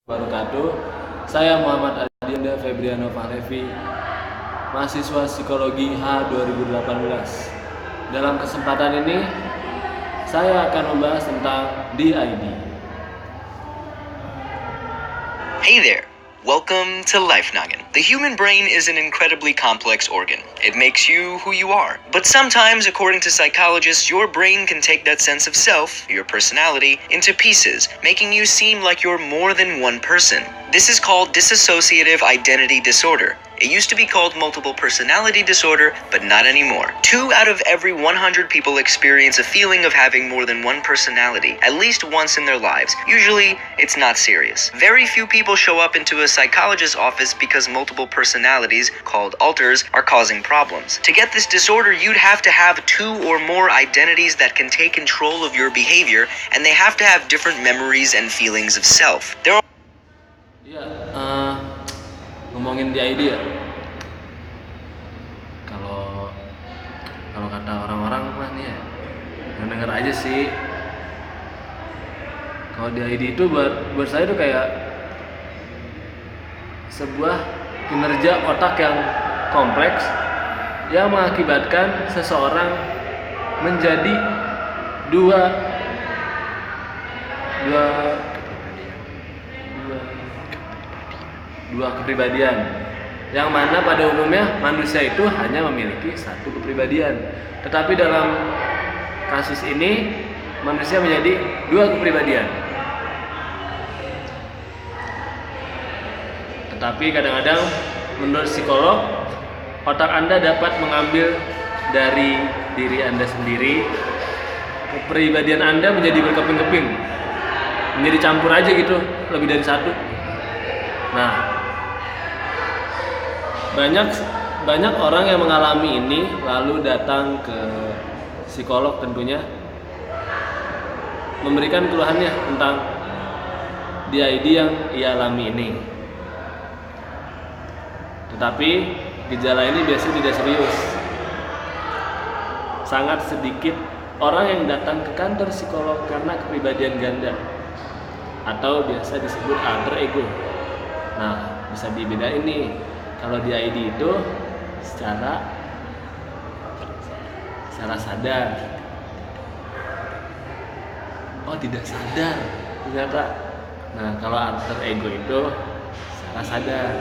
Wabarakatuh. Saya Muhammad Adyanda F F, mahasiswa psikologi H 2018. Dalam kesempatan ini, saya akan membahas tentang DID. Hey there! Welcome to Life Noggin. The human brain is an incredibly complex organ. It makes you who you are. But sometimes, according to psychologists, your brain can take that sense of self, your personality, into pieces, making you seem like you're more than one person. This is called dissociative identity disorder. It used to be called multiple personality disorder, but not anymore. 2 out of every 100 people experience a feeling of having more than one personality, at least once in their lives. Usually, it's not serious. Very few people show up into a psychologist's office because multiple personalities, called alters, are causing problems. To get this disorder, you'd have to have 2 or more identities that can take control of your behavior, and they have to have different memories and feelings of self. There are Ngomongin DID ya. Kalau kata orang-orang mah nih ya, denger aja sih. Kalau DID itu buat saya itu kayak sebuah kinerja otak yang kompleks yang mengakibatkan seseorang menjadi dua kepribadian, yang mana pada umumnya manusia itu hanya memiliki satu kepribadian, tetapi dalam kasus ini manusia menjadi 2 kepribadian. Tetapi kadang-kadang menurut psikolog, otak Anda dapat mengambil dari diri Anda sendiri, kepribadian Anda menjadi berkeping-keping, menjadi campur aja gitu, lebih dari satu. Nah, banyak orang yang mengalami ini lalu datang ke psikolog, tentunya memberikan keluhannya tentang DID yang ia alami ini. Tetapi gejala ini biasanya tidak serius. Sangat sedikit orang yang datang ke kantor psikolog karena kepribadian ganda atau biasa disebut alter ego. Nah, bisa dibedain nih. Kalau DID itu secara sadar. Oh, tidak sadar ternyata. Nah, kalau alter ego itu secara sadar.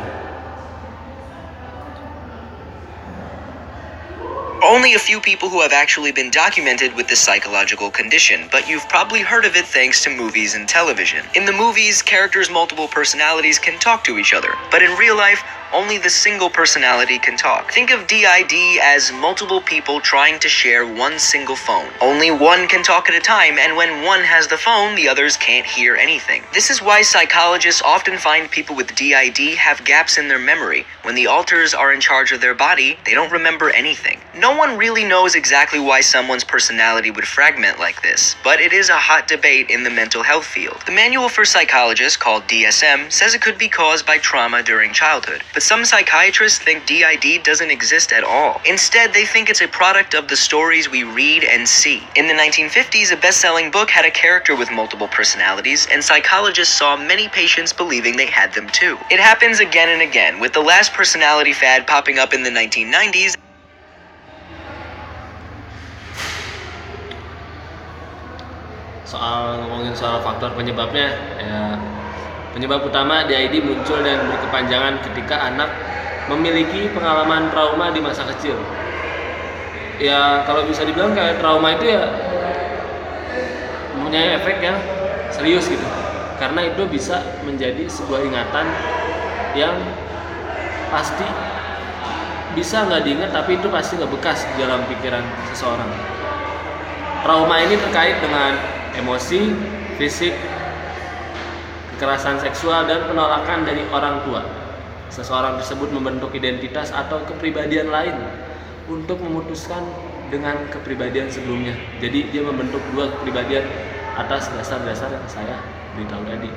only a few people who have actually been documented with this psychological condition, but you've probably heard of it thanks to movies and television. In the movies, characters' multiple personalities can talk to each other, but in real life, only the single personality can talk. Think of DID as multiple people trying to share one single phone. Only one can talk at a time, and when one has the phone, the others can't hear anything. This is why psychologists often find people with DID have gaps in their memory. When the alters are in charge of their body, they don't remember anything. No one really knows exactly why someone's personality would fragment like this, but it is a hot debate in the mental health field. The manual for psychologists, called DSM, says it could be caused by trauma during childhood, but some psychiatrists think DID doesn't exist at all. Instead, they think it's a product of the stories we read and see. In the 1950s, a best-selling book had a character with multiple personalities, and psychologists saw many patients believing they had them too. It happens again and again, with the last personality fad popping up in the 1990s. Ngomongin soal faktor penyebabnya, ya, penyebab utama DID muncul dan berkepanjangan ketika anak memiliki pengalaman trauma di masa kecil. Ya, kalau bisa dibilang kayak trauma itu ya mempunyai efek yang serius gitu, karena itu bisa menjadi sebuah ingatan yang pasti bisa nggak diingat, tapi itu pasti nggak bekas di dalam pikiran seseorang. Trauma ini terkait dengan emosi, fisik, kekerasan seksual, dan penolakan dari orang tua. Seseorang tersebut membentuk identitas atau kepribadian lain untuk memutuskan dengan kepribadian sebelumnya. Jadi dia membentuk 2 kepribadian atas dasar-dasar yang saya beritahu tadi.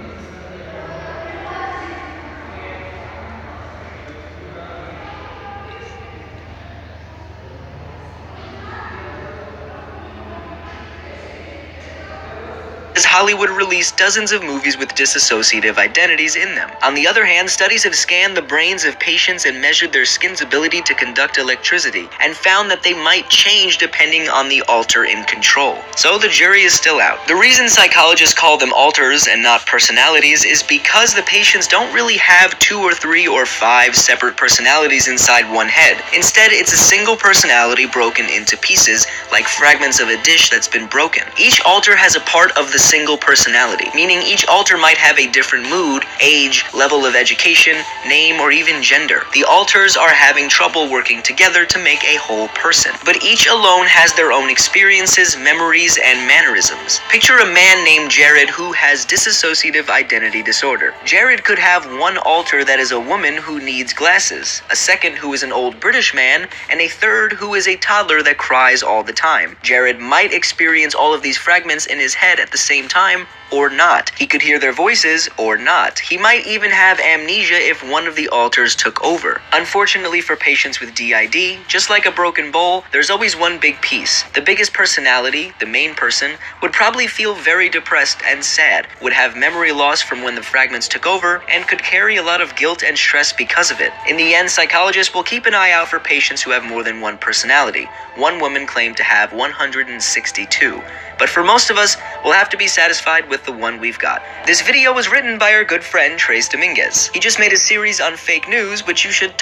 Hollywood released dozens of movies with dissociative identities in them. On the other hand, studies have scanned the brains of patients and measured their skin's ability to conduct electricity, and found that they might change depending on the alter in control. So the jury is still out. The reason psychologists call them alters and not personalities is because the patients don't really have 2 or 3 or 5 separate personalities inside one head. Instead, it's a single personality broken into pieces, like fragments of a dish that's been broken. Each alter has a part of the single personality, meaning each alter might have a different mood, age, level of education, name, or even gender. The alters are having trouble working together to make a whole person, but each alone has their own experiences, memories, and mannerisms. Picture a man named Jared who has dissociative identity disorder. Jared could have one alter that is a woman who needs glasses, a second who is an old British man, and a third who is a toddler that cries all the time. Jared might experience all of these fragments in his head at the same time, or not. He could hear their voices, or not. He might even have amnesia if one of the alters took over. Unfortunately for patients with DID, just like a broken bowl, there's always one big piece. The biggest personality, the main person, would probably feel very depressed and sad, would have memory loss from when the fragments took over, and could carry a lot of guilt and stress because of it. In the end, psychologists will keep an eye out for patients who have more than one personality. One woman claimed to have 162. But for most of us, we'll have to be satisfied with the one we've got. This video was written by our good friend Trace Dominguez. He just made a series on fake news, which you should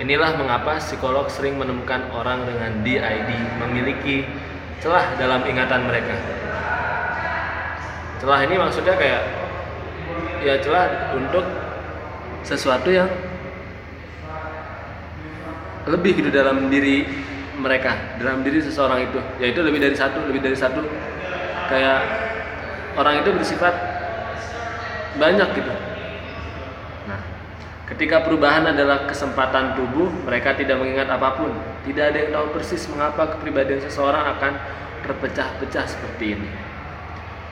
Inilah mengapa psikolog sering menemukan orang dengan DID memiliki celah dalam ingatan mereka. Celah ini maksudnya kayak ya celah untuk sesuatu yang lebih gitu dalam diri mereka, dalam diri seseorang itu, yaitu lebih dari satu, kayak orang itu bersifat banyak gitu. Nah, ketika perubahan adalah kesempatan tubuh, mereka tidak mengingat apapun. Tidak ada yang tahu persis mengapa kepribadian seseorang akan terpecah-pecah seperti ini.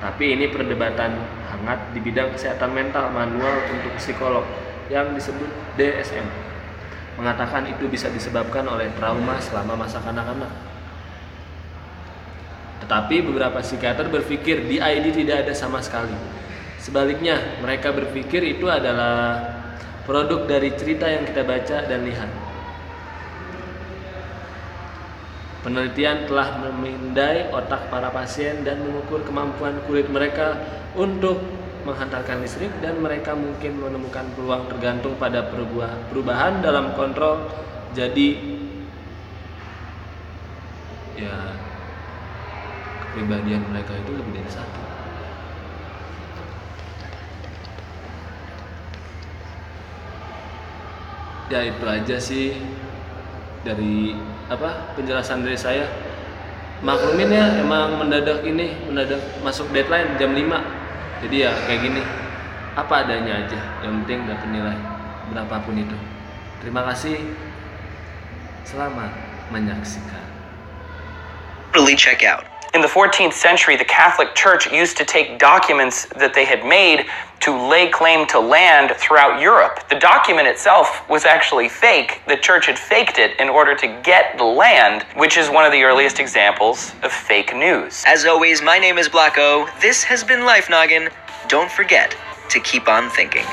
Tapi ini perdebatan hangat di bidang kesehatan mental manual untuk psikolog yang disebut DSM. Mengatakan itu bisa disebabkan oleh trauma selama masa kanak-kanak. Tetapi beberapa psikiater berpikir DID tidak ada sama sekali. Sebaliknya, mereka berpikir itu adalah produk dari cerita yang kita baca dan lihat. Penelitian telah memindai otak para pasien dan mengukur kemampuan kulit mereka untuk menghantarkan listrik, dan mereka mungkin menemukan peluang tergantung pada perubahan dalam kontrol. Jadi ya kepribadian mereka itu lebih dari satu. Ya itu aja sih dari penjelasan dari saya. Maklumin ya, emang mendadak masuk deadline jam 5. Jadi ya kayak gini, apa adanya aja, yang penting dapat nilai berapapun itu. Terima kasih, selamat menyaksikan. Really check out. In the 14th century, the Catholic Church used to take documents that they had made to lay claim to land throughout Europe. The document itself was actually fake. The church had faked it in order to get the land, which is one of the earliest examples of fake news. As always, my name is Blacko. This has been Life Noggin. Don't forget to keep on thinking.